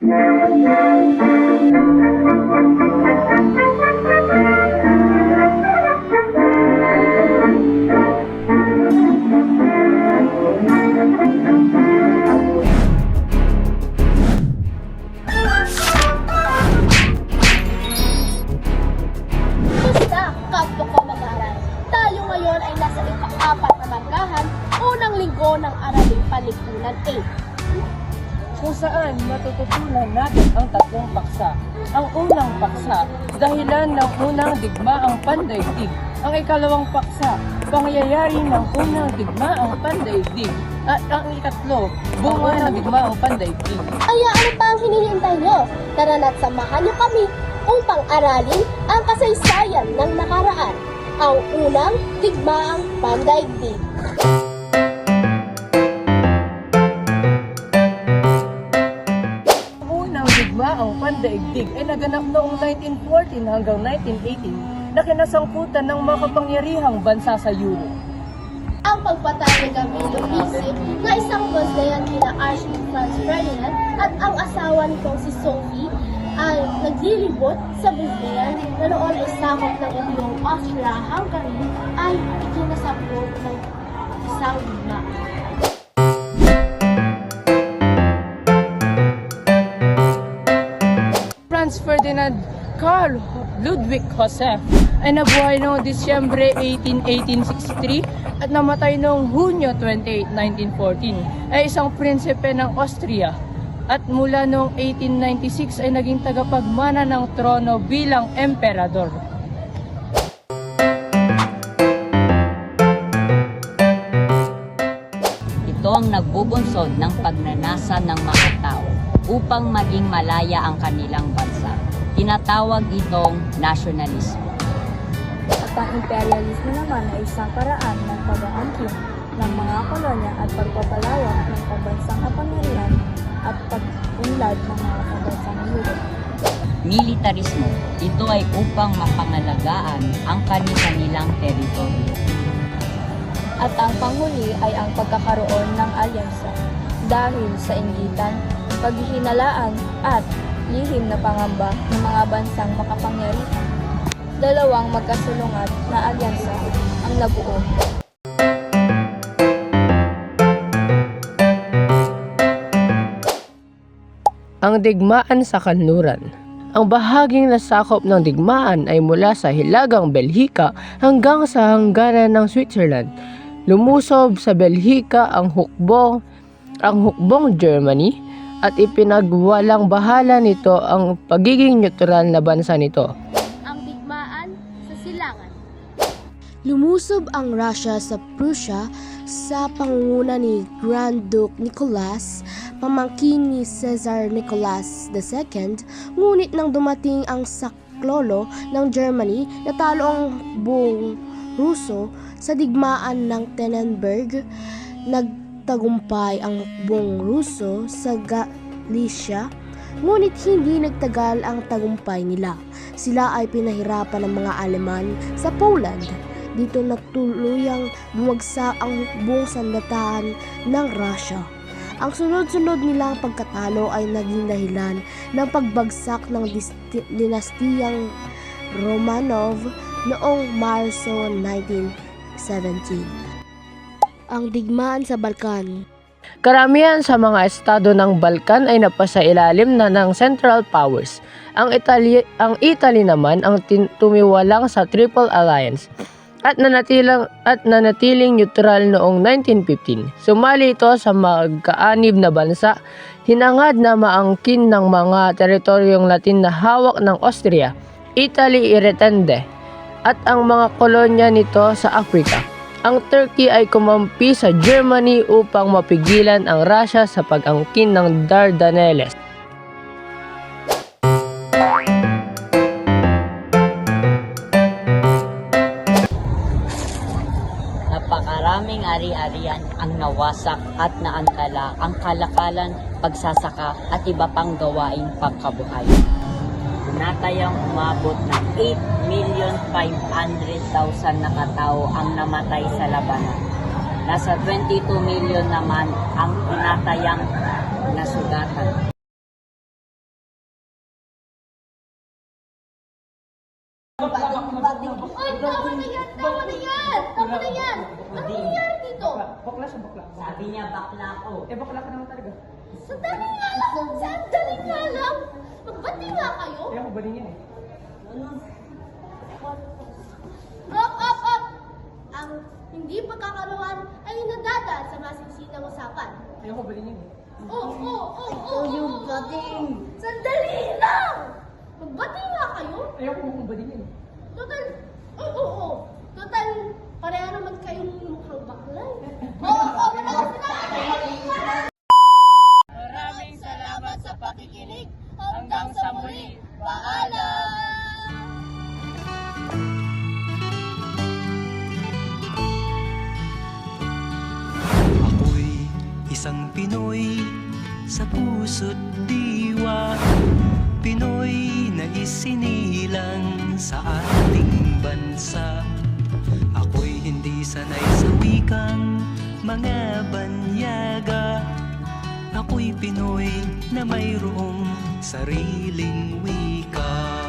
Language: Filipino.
Basta, kapwa ko mag-aaral. Tayo ngayon ay nasa ika-4 na markahan, unang linggo ng Araling Panlipunan 8. Kung saan matututunan natin ang 3 paksa. Ang unang paksa, dahilan ng unang digmaang pandaigdig. Ang ikalawang paksa, pangyayari ng unang digmaang pandaigdig. At ang ikatlo, bunga ng digmaang pandaigdig. Kaya ano pa ang hinihintay nyo? Tara na't samahan nyo kami upang aralin ang kasaysayan ng nakaraan. Ang unang digmaang pandaigdig. Unang digmaang pandaigdig ay naganap noong 1914 hanggang 1918 na kinasangkutan ng mga kapangyarihang bansa sa Europe. Ang pagpatay ni Camilo Isip na isang Bosnian kina Archduke Franz Ferdinand at ang asawa nitong si Sophie ay naglilibot sa Bosnia na noon ay sakop ng Impyong Austria-Hungary ay ikinasabot ng isang digma. Franz Ferdinand Karl Ludwig Joseph ay nabuhay noong Disyembre 18, 1863 at namatay noong Hunyo 28, 1914 ay isang prinsipe ng Austria at mula noong 1896 ay naging tagapagmana ng trono bilang emperador. Ito ang nagbubunsod ng pagnanasa ng mga tao upang maging malaya ang kanilang bansa. Tinatawag itong nationalismo. At ang imperialismo naman ay isang paraan ng pag-aangkin ng mga kolonya at pagpapalawak ng pambansang kapangyarihan at pag-unlad ng mga pambansang Europe. Militarismo, ito ay upang mapangalagaan ang kanilang teritoryo. At ang panghuli ay ang pagkakaroon ng alyansa dahil sa inggitan, paghihinalaan at lihim na pangamba ng mga bansang makapangyarihan. Dalawang magkasulungat na alyansa ang nabuo. Ang digmaan sa kanluran. Ang bahaging nasakop ng digmaan ay mula sa Hilagang Belhika hanggang sa hangganan ng Switzerland. Lumusob sa Belhika ang hukbong Germany at ipinagwalang bahala nito ang pagiging neutral na bansa nito. Ang digmaan sa silangan. Lumusob ang Russia sa Prussia sa pangunguna ni Grand Duke Nicholas, pamangkin ni Tsar Nicholas II, ngunit nang dumating ang saklolo ng Germany, natalo ang buong Ruso sa digmaan ng Tannenberg. Nagtagumpay ang buong Ruso sa Galicia, ngunit hindi nagtagal ang tagumpay nila. Sila ay pinahirapan ng mga Aleman sa Poland. Dito natuluyang bumagsak ang buong sandatahan ng Russia. Ang sunod-sunod nilang pagkatalo ay naging dahilan ng pagbagsak ng dinastiyang Romanov noong Marso 1917. Ang digmaan sa Balkan. Karamihan sa mga estado ng Balkan ay napasailalim na ng Central Powers. Ang Italy naman ang tumiwalang sa Triple Alliance at nanatiling neutral noong 1915. Sumali ito sa magkaanib na bansa, hinangad na maangkin ng mga teritoryong Latin na hawak ng Austria, Italy iretende, at ang mga kolonya nito sa Africa. Ang Turkey ay kumampi sa Germany upang mapigilan ang Russia sa pag-angkin ng Dardanelles. Napakaraming ari-arian ang nawasak at naantala ang kalakalan, pagsasaka at iba pang gawaing pangkabuhay. Natayang umabot ng 8,500,000 na katao ang namatay sa labanan. Nasa 22 million naman ang tinatayang nasugatan. Ay, tama na yan! Tama na yan! Tama na yan! Ano nangyari dito? Bakla siya, bakla. Sabi niya, bakla ko. Eh, bakla ka naman talaga. Sandali nga lang! Sandali nga lang! Magbati nga kayo! Eh, ako ba din yan eh? Up! Ang hindi pagkakaroon ay nadadaan sa masinsinang usapan. Eh, ako ba din yan eh? Sandali lang! Magbati nga kayo! Eh, ako ba din yan eh? Total, Total, pareha naman kayong mukhang bakla. Maraming salamat sa pakikinig. Hanggang sa muli. Paalam! Ako'y isang Pinoy sa puso't diwa, Pinoy na isinilang sa ating bansa. Ako'y hindi sanay sa wikang mga banyaga, ako'y Pinoy na mayroong sariling wika.